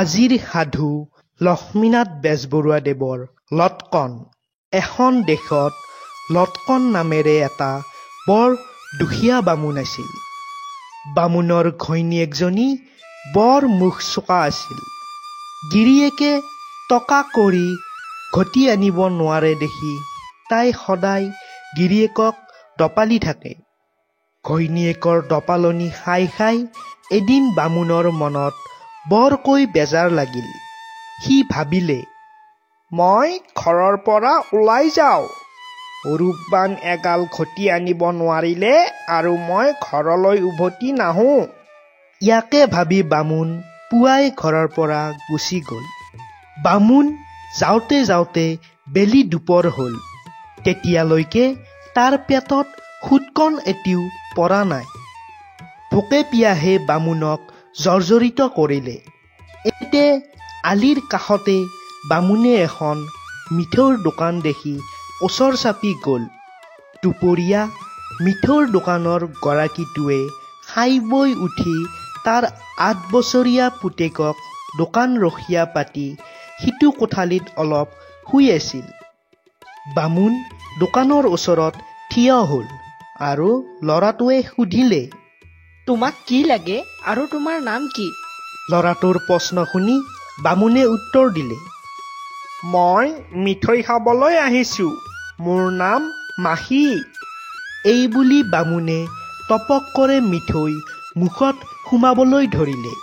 আজিৰ সাধু লক্ষ্মীনাথ বেজবৰুৱাদেৱৰ লটকন। এখন দেশত লটকন নামেৰে এটা বৰ দুখীয়া বামুণ আছিল। বামুণৰ ঘৈণীয়েকজনী বৰ মুখ চোকা আছিল। গিৰিয়েকে টকা কৰি ঘটি আনিব নোৱাৰে দেখি তাই সদায় গিৰিয়েকক দপালি থাকে। ঘৈণীয়েকৰ দপালনি খাই খাই এদিন বামুণৰ মনত বৰকৈ বেজাৰ লাগিল। সি ভাবিলে, মই ঘৰৰ পৰা ওলাই যাওঁ। ৰূপবান এগাল ঘটি আনিব নোৱাৰিলে আৰু মই ঘৰলৈ উভতি নাহোঁ। ইয়াকে ভাবি বামুণ পুৱাই ঘৰৰ পৰা গুচি গ'ল। বামুণ যাওঁতে যাওঁতে বেলি দুপৰ হ'ল। তেতিয়ালৈকে তাৰ পেটত সুতকণ এটিও পৰা নাই। ভোকে পিয়াহে বামুণক জৰ্জৰিত কৰিলে। এতে আলিৰ কাষতে বামুণে এখন মিঠৈৰ দোকান দেখি ওচৰ চাপি গ'ল। দুপৰীয়া মিঠৈৰ দোকানৰ গৰাকীটোৱে খাই বৈ উঠি তাৰ ৮ বছৰীয়া পুতেকক দোকান ৰখীয়া পাতি সিটো কোঠালিত অলপ শুই আছিল। বামুণ দোকানৰ ওচৰত থিয় হ'ল আৰু ল'ৰাটোৱে সুধিলে, তোমাক কি লাগে আৰু তোমাৰ নাম কি? ল'ৰাটোৰ প্ৰশ্ন শুনি বামুণে উত্তৰ দিলে, মই মিঠৈ খাবলৈ আহিছোঁ। মোৰ নাম মাখি। এই বুলি বামুণে টপকৰে মিঠৈ মুখত সুমাবলৈ ধৰিলে।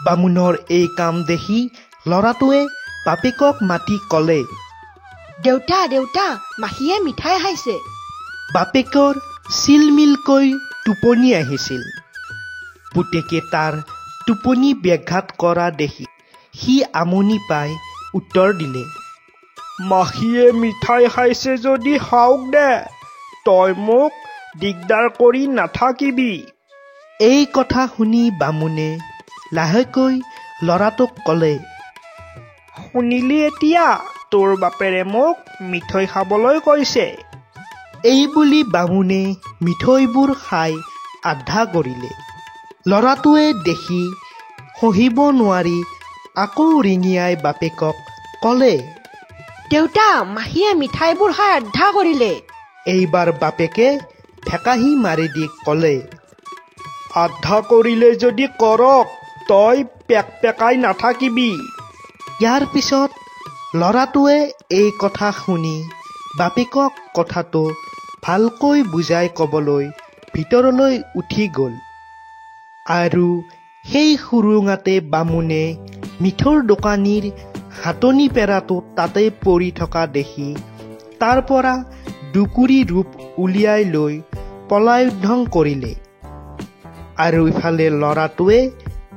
বামুণৰ এই কাম দেখি ল'ৰাটোৱে বাপেকক মাতি ক'লে, দেউতা দেউতা, মাখীয়ে মিঠাই খাইছে। বাপেকৰ চিলমিলকৈ টোপনি আহিছিল। পুতেকে তাৰ টোপনি ব্যাঘাত কৰা দেখি সি আমনি পাই উত্তৰ দিলে, মাখীয়ে মিঠাই খাইছে যদি খাওক দে, তই মোক দিগদাৰ কৰি নাথাকিবি। এই কথা শুনি বামুণে লাহেকৈ ল'ৰাটোক ক'লে, শুনিলি এতিয়া, তোৰ বাপেৰে মোক মিঠৈ খাবলৈ কৈছে। এই বুলি বামুণে মিঠৈবোৰ খাই আধা কৰিলে। ল'ৰাটোৱে দেখি সহিব নোৱাৰি আকৌ ৰিঙিয়াই বাপেকক ক'লে, দেউতা, মাখীয়ে মিঠাইবোৰ খাই আধা কৰিলে। এইবাৰ বাপেকে ঠেকাহি মাৰি দি ক'লে, আধা কৰিলে যদি কৰক, তই পেকাই নাথাকিবি। ইয়াৰ পিছত ল'ৰাটোৱে এই কথা শুনি বাপেকক কথাটো ভালকৈ বুজাই ক'বলৈ ভিতৰলৈ উঠি গ'ল। আৰু সেই সুৰুঙাতে বামুণে মিঠৈৰ দোকানীৰ হাতনি পেৰাটো তাতে পৰি থকা দেখি তাৰ পৰা দুকুৰি ৰূপ উলিয়াই লৈ পলায়ুদ্ধং কৰিলে। আৰু ইফালে ল'ৰাটোৱে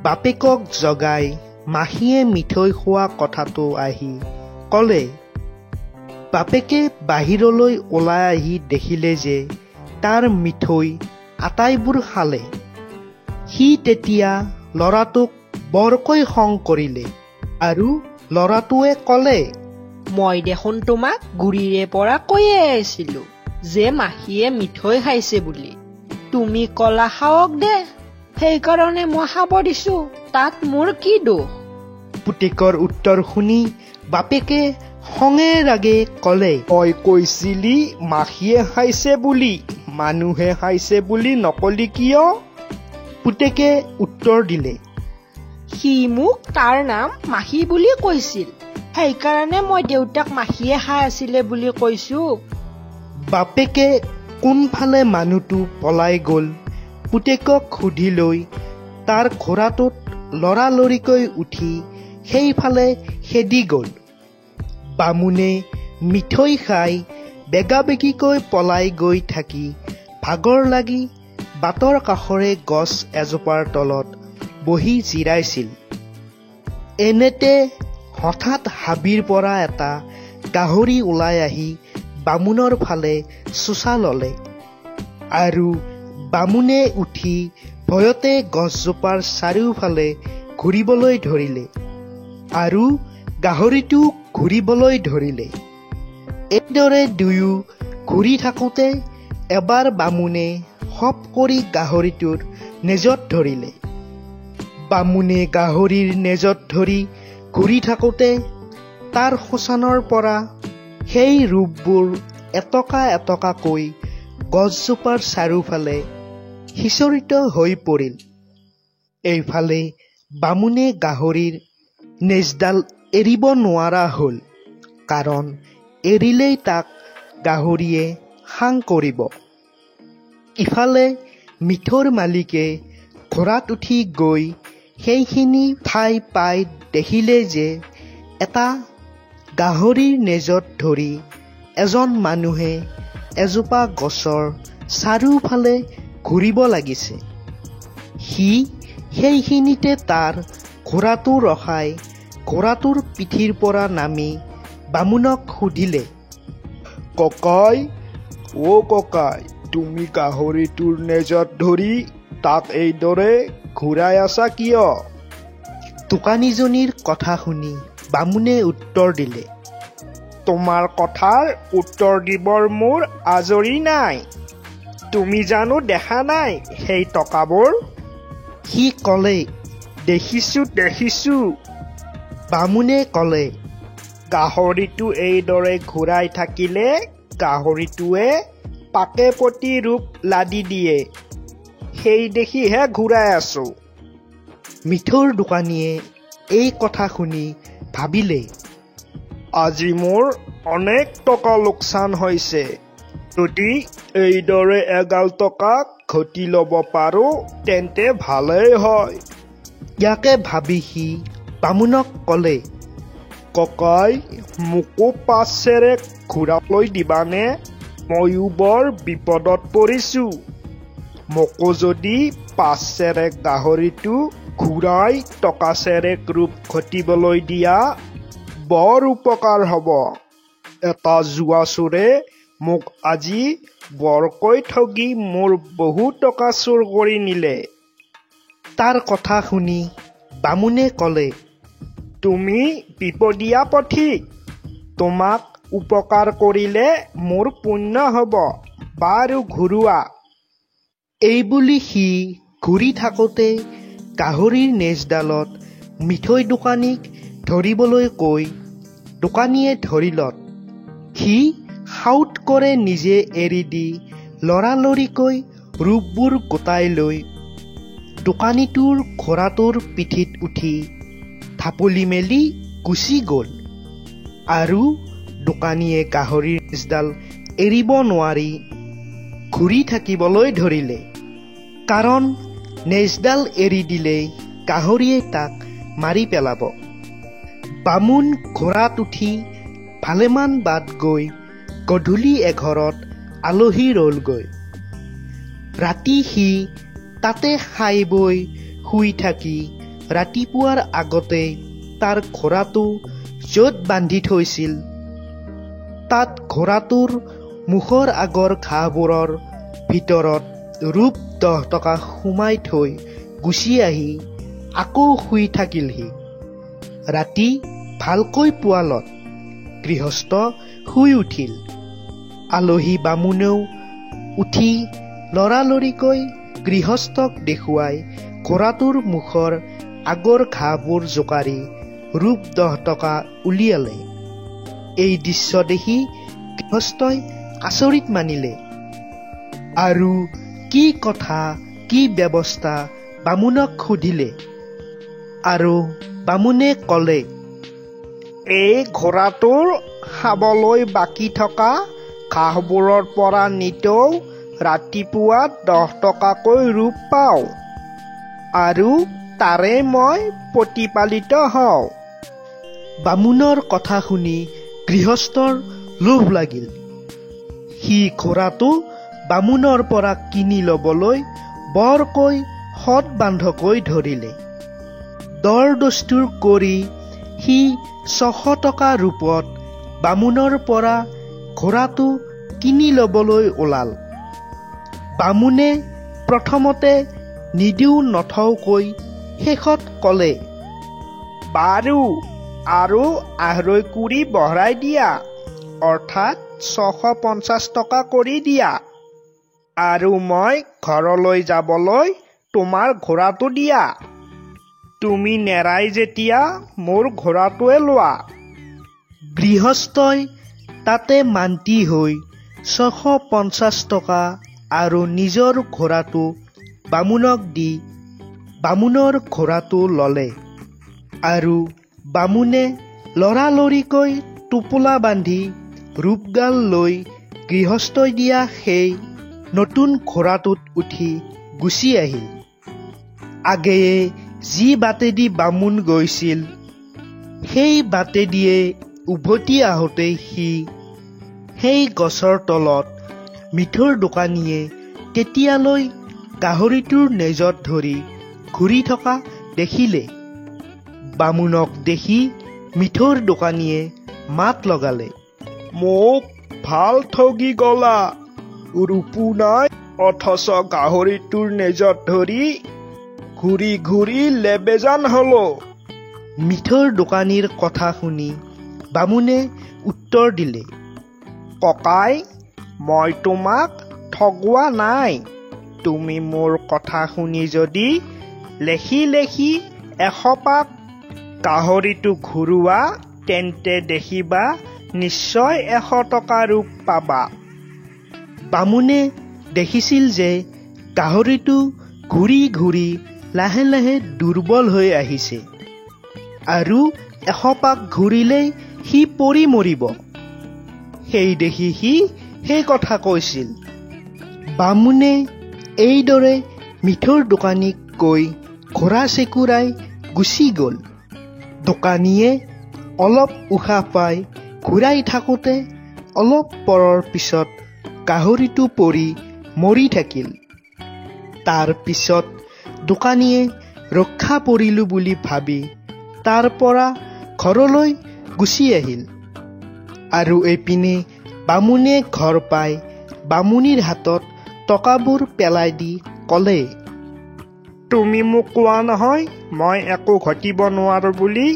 বাপেকক জগাই মাখীয়ে মিঠৈ খোৱা কথাটো আহি ক'লে। বাপেকে বাহিৰলৈ ওলাই আহি দেখিলে যে তাৰ মিঠৈ আটাইবোৰ খালে। সি তেতিয়া ল'ৰাটোক বৰকৈ খং কৰিলে আৰু ল'ৰাটোৱে ক'লে, মই দেখোন তোমাক গুৰিৰে পৰা কৈয়ে আছিলো যে মাখীয়ে মিঠৈ খাইছে বুলি। তুমি ক'লা খাওক দে, সেইকাৰণে মই খাব দিছো, তাত মোৰ কি দোষ? পুতেকৰ উত্তৰ শুনি বাপেকে খঙে ৰাগে ক'লে, তই কৈছিলি মাখীয়ে খাইছে বুলি, মানুহে খাইছে বুলি নকলি কিয়? পুতেকে উত্তৰ দিলে, সি মোক তাৰ নাম মাখি বুলি কৈছিল, সেইকাৰণে মই দেউতাক মাখীয়ে খাই আছিলে বুলি কৈছো। বাপেকে কোনফালে মানুহটো পলাই গ'ল পুতেকক সুধি লৈ তাৰ ঘোঁৰাটোত লৰালৰিকৈ উঠি সেইফালে খেদি গ'ল। বামুণে মিঠৈ খাই বেগাবেগিকৈ পলাই গৈ থাকি ভাগৰ লাগি বাটৰ কাষৰে গছ এজোপাৰ তলত বহি জিৰাইছিল। এনেতে হঠাৎ হাবিৰ পৰা এটা গাহৰি ওলাই আহি বামুণৰ ফালে চোচা ল'লে আৰু বামুণে উঠি ভয়তে গছজোপাৰ চাৰিওফালে ঘূৰিবলৈ ধৰিলে আৰু গাহৰিটো ঘূৰিবলৈ ধৰিলে। এইদৰে দুয়ো ঘূৰি থাকোঁতে এবাৰ বামুণে হপ কৰি গাহৰিটোৰ নেজত ধৰিলে। বামুণে গাহৰিৰ নেজত ধৰি ঘূৰি থাকোঁতে তাৰ শোচানৰ পৰা সেই ৰূপবোৰ এটকা এটকাকৈ গছজোপাৰ চাৰিওফালে সিঁচৰিত হৈ পৰিল। এইফালে বামুণে গাহৰিৰ নেজডাল এৰিব নোৱাৰা হ'ল, কাৰণ এৰিলেই তাক গাহৰিয়ে হাং কৰিব। ইফালে মিঠৈৰ মালিকে ঘোঁৰাত উঠি গৈ সেইখিনি ঠাই পাই দেখিলে যে এটা গাহৰিৰ নেজত ধৰি এজন মানুহে এজোপা গছৰ চাৰিওফালে ঘূৰিব লাগিছে। সি সেইখিনিতে তাৰ ঘোঁৰাটো ৰখাই ঘোঁৰাটোৰ পিঠিৰ পৰা নামি বামুণক সুধিলে, ককাই, অ ককাই, তুমি গাহৰিটোৰ নেজত ধৰি তাক এইদৰে ঘূৰাই আছা কিয়? দোকানীজনীৰ কথা শুনি বামুণে উত্তৰ দিলে, তোমাৰ কথাৰ উত্তৰ দিবৰ মোৰ আজৰি নাই। তুমি জানো দেখা নাই সেই টকাবোৰ? সি ক'লে, দেখিছো। বামুণে ক'লে, গাহৰিটো এইদৰে ঘূৰাই থাকিলে গাহৰিটোৱে পাকে পতি ৰূপ লাদি দিয়ে, সেই দেখিহে ঘূৰাই আছো। মিঠৈৰ দোকানীয়ে এই কথা শুনি ভাবিলে, আজি মোৰ অনেক টকা লোকচান হৈছে। যদি এইদৰে এগাল টকা ঘটি ল'ব পাৰো তেন্তে ভালেই হয়। ইয়াকে ভাবি সি বামুণক ক'লে, ককাই, মোকো 5 চেৰেক ঘূৰালৈ দিবানে? ময়ো বৰ বিপদত পৰিছো। মোকো যদি 5 চেৰেক গাহৰিটো ঘূৰাই টকা চেৰেক ৰূপ ঘটিবলৈ দিয়া বৰ উপকাৰ হ'ব। এটা জুৱা চোৰে মোক আজি বৰকৈ ঠগি মোৰ বহু টকা চুৰ কৰি নিলে। তাৰ কথা শুনি বামুণে ক'লে, তুমি বিপদীয়া পথিক, তোমাক উপকাৰ কৰিলে মোৰ পুণ্য হ'ব, বাৰু ঘূৰোৱা। এইবুলি সি ঘূৰি থাকোঁতে গাহৰিৰ নেজডালত মিঠৈ দোকানীক ধৰিবলৈ কৈ দোকানীয়ে ধৰিলত সি সাউৎ কৰে নিজে এৰি দি লৰালৰিকৈ ৰূপবোৰ গোটাই লৈ দোকানীটোৰ ঘোঁৰাটোৰ পিঠিত উঠি ঢাপলি মেলি গুচি গ'ল। আৰু দোকানীয়ে গাহৰিৰ নেজডাল এৰিব নোৱাৰি ঘূৰি থাকিবলৈ ধৰিলে, কাৰণ নেজডাল এৰি দিলেই গাহৰিয়ে তাক মাৰি পেলাব। বামুণ ঘোঁৰাত উঠি ভালেমান বাট গৈ গধূলি এঘৰত আলহী ৰলগৈ। ৰাতি সি তাতে খাই বৈ শুই থাকি ৰাতিপুৱাৰ আগতে তাৰ ঘোঁৰাটো য'ত বান্ধি থৈছিল তাত ঘোঁৰাটোৰ মুখৰ আগৰ ঘাঁহবোৰৰ ভিতৰত ৰূপ 10 টকা সুমাই থৈ গুচি আহি আকৌ শুই থাকিলহি। ৰাতি ভালকৈ পুৱালত গৃহস্থ শুই উঠিল। আলহী বামুণেও উঠি লৰালৰিকৈ গৃহস্থক দেখুৱাই ঘোঁৰাটোৰ মুখৰ আগৰ ঘাঁহবোৰ জোকাৰি ৰূপ 10 টকা উলিয়ালে। এই দৃশ্য দেখি গৃহস্থই আচৰিত মানিলে আৰু কি কথা কি ব্যৱস্থা বামুণক সুধিলে। আৰু বামুণে ক'লে, এই ঘোঁৰাটোৰ খাবলৈ বাকী থকা ঘাঁহবোৰৰ পৰা নিতৌ ৰাতিপুৱা 10 টকাকৈ ৰূপ পাওঁ, আৰু তাৰে মই প্ৰতিপালিত হওঁ। বামুণৰ কথা শুনি গৃহস্থৰ লোভ লাগিল। সি ঘোঁৰাটো বামুণৰ পৰা কিনি ল'বলৈ বৰকৈ সৎ বান্ধকৈ ধৰিলে। দৰ দস্তুৰ কৰি সি 600 টকা ৰূপত বামুণৰ পৰা ঘোঁৰাটো কিনি ল'বলৈ ওলাল। বামুণে প্ৰথমতে নিদিও নথওকৈ শেষত ক'লে, বাৰু আৰু 1.5 কুৰি বঢ়াই দিয়া, অৰ্থাৎ 650 টকা কৰি দিয়া, আৰু মই ঘৰলৈ যাবলৈ তোমাৰ ঘোঁৰাটো দিয়া। তুমি নেৰাই যেতিয়া মোৰ ঘোঁৰাটোৱে লোৱা। গৃহস্থই তাতে মান্তি হৈ 650 টকা আৰু নিজৰ ঘোঁৰাটো বামুণক দি বামুণৰ ঘোঁৰাটো ল'লে আৰু বামুণে লৰালৰিকৈ টোপোলা বান্ধি ৰূপগাল লৈ গৃহস্থই দিয়া সেই নতুন ঘোঁৰাটোত উঠি গুচি আহিল। আগেয়ে যি বাটেদি বামুণ গৈছিল সেই বাটেদিয়ে উভতি আহোঁতে সি সেই গছৰ তলত মিঠৈৰ দোকানীয়ে তেতিয়ালৈ গাহৰিটোৰ নেজত ধৰি ঘূৰি থকা দেখিলে। বামুণক দেখি মিঠৈৰ দোকানীয়ে মাত লগালে, মোক ভাল ঠগি গলা, ৰূপো নাই অথচ গাহৰিটোৰ নেজত ধৰি ঘূৰি ঘূৰি লেবেজান হলো। মিঠৈৰ দোকানীৰ কথা শুনি বামুণে উত্তৰ দিলে, ককাই, মই তোমাক ঠগোৱা নাই। তুমি মোৰ কথা শুনি যদি লেখি লেখি 100 পাক গাহৰিটো ঘূৰোৱা তেন্তে দেখিবা নিশ্চয় 100 টকা ৰূপ পাবা। বামুণে দেখিছিল যে গাহৰিটো ঘূৰি ঘূৰি লাহে লাহে দুৰ্বল হৈ আহিছে আৰু 100 পাক ঘূৰিলেই সি পৰি মৰিব। সেই দেখি সি সেই কথা কৈছিল। বামুণে এইদৰে মিঠৈৰ দোকানীক কৈ ঘোঁৰা চেকুৰাই গুচি গ'ল। দোকানীয়ে অলপ উশাহ পাই ঘূৰাই থাকোঁতে অলপ পৰৰ পিছত গাহৰিটো পৰি মৰি থাকিল। তাৰ পিছত দোকানীয়ে ৰক্ষা পৰিলোঁ বুলি ভাবি তাৰ পৰা ঘৰলৈ গুচি আহিল আৰু এইপিনে বামুণে ঘৰ পাই বামুণীৰ হাতত টকাবোৰ পেলাই দি ক'লে, তুমি মোক কোৱা নহয় মই একো ঘটিব নোৱাৰো বুলি,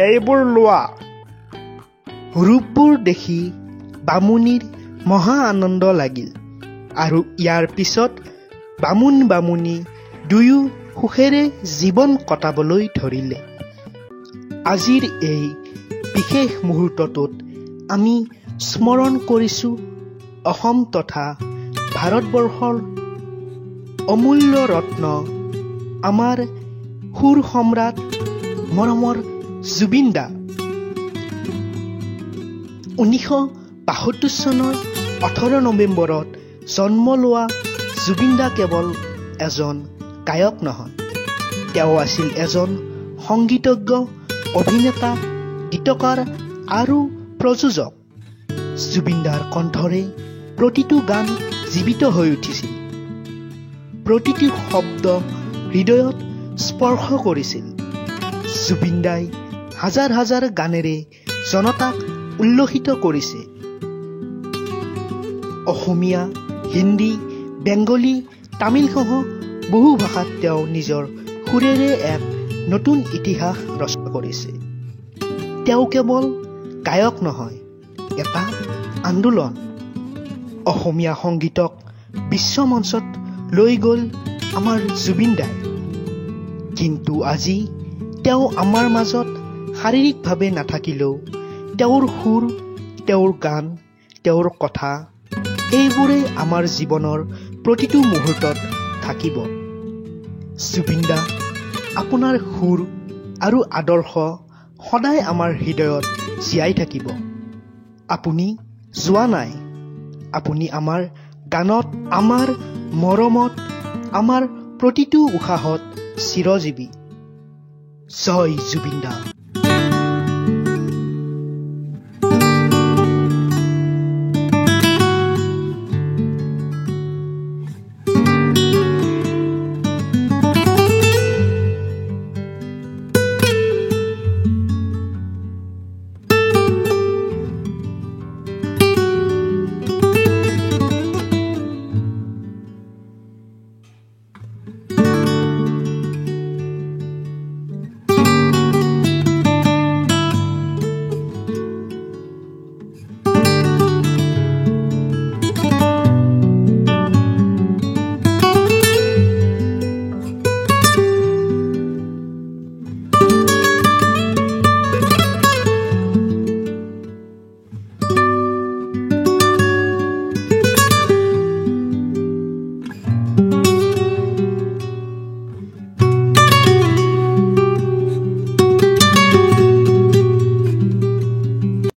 এইবোৰ লোৱা। ৰূপবোৰ দেখি বামুণীৰ মহা আনন্দ লাগিল আৰু ইয়াৰ পিছত বামুণী দুয়ো সুখেৰে জীৱন কটাবলৈ ধৰিলে। আজিৰ এই বিশেষ মুহূৰ্তটোত আমি স্মৰণ কৰিছোঁ অসম তথা ভাৰতবৰ্ষৰ অমূল্য ৰত্ন আমাৰ সুৰ সম্ৰাট মৰমৰ জুবিন দা। 1972 চনৰ 18 নৱেম্বৰত জন্ম লোৱা জুবিন দা কেৱল এজন গায়ক নহয়, তেওঁ আছিল এজন সংগীতজ্ঞ, অভিনেতা, গীতকাৰ আৰু প্ৰযোজক। জুবিন দাৰ কণ্ঠৰে প্ৰতিটো গান জীৱিত হৈ উঠিছিল, প্ৰতিটো শব্দ হৃদয়ত স্পৰ্শ কৰিছিল। জুবিন দাই হাজাৰ হাজাৰ গানেৰে জনতাক উল্লসিত কৰিছে। অসমীয়া, হিন্দী, বেংগলী, তামিলসহ বহু ভাষাত তেওঁ নিজৰ সুৰেৰে এক নতুন ইতিহাস ৰচনা কৰিছে। তেওঁ কেৱল গায়ক নহয়, এটা আন্দোলন। অসমীয়া সংগীতক বিশ্বমঞ্চত লৈ গ'ল আমাৰ জুবিন দাই। কিন্তু আজি তেওঁ আমাৰ মাজত শাৰীৰিকভাৱে নাথাকিলেও তেওঁৰ সুৰ, তেওঁৰ গান, তেওঁৰ কথা এইবোৰেই আমাৰ জীৱনৰ প্ৰতিটো মুহূৰ্তত থাকিব। জুবিন দা, আপোনাৰ সুৰ আৰু আদৰ্শ সদায় আমাৰ হৃদয়ত জীয়াই থাকিব। আপুনি যোৱা নাই, আপুনি আমাৰ গানত, আমাৰ মৰমত, আমাৰ প্ৰতিটো উশাহত চিৰজীৱী। জয় জুবিন দা।